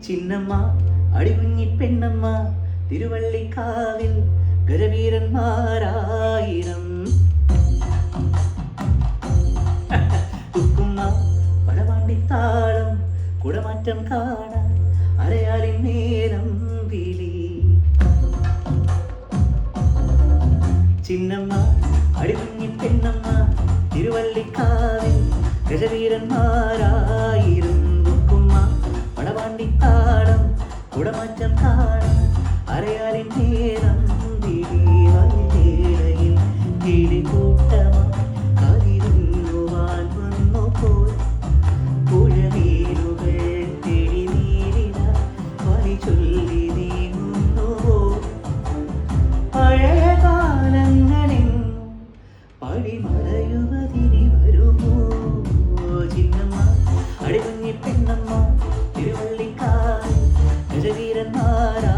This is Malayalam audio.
ചിന്നമ്മ അടികുഞ്ഞി പെണ്ണമ്മ തിരുവള്ളിക്കാവിൽ ഗജവീരന്മാരായിരം. കുക്കുമ്മ പടവാണ്ടിത്താളം കുടമാറ്റം കാണാൻ അരയാലിൻ നേരം വിളി. ചിന്നമ്മ അടികുഞ്ഞി പെണ്ണമ്മ തിരുവള്ളിക്കാവിൽ ഗജവീരന്മാരായിരം. കുക്കുമ്മ പടവാണ്ടിത്താളം കുടമാറ്റം കാണാൻ അരയാലിൻ നേരം വിളി. വല്ലേടയിൽ കിളികൂട്ടമാ കാതിരുന്നുവാൻ വന്നു പോയി. പുഴമീനുകൾ തെളിനീരിന വലി ചൊല്ലി നീങ്ങുന്നുവോ. പഴയ കാലങ്ങളെങ്ങും പടിമറയുവതിനി വരുമോ. ചിന്നമ്മ അടികുഞ്ഞി പെണ്ണമ്മ തിരുവള്ളിക്കാവിൽ ഗജവീരന്മാരാ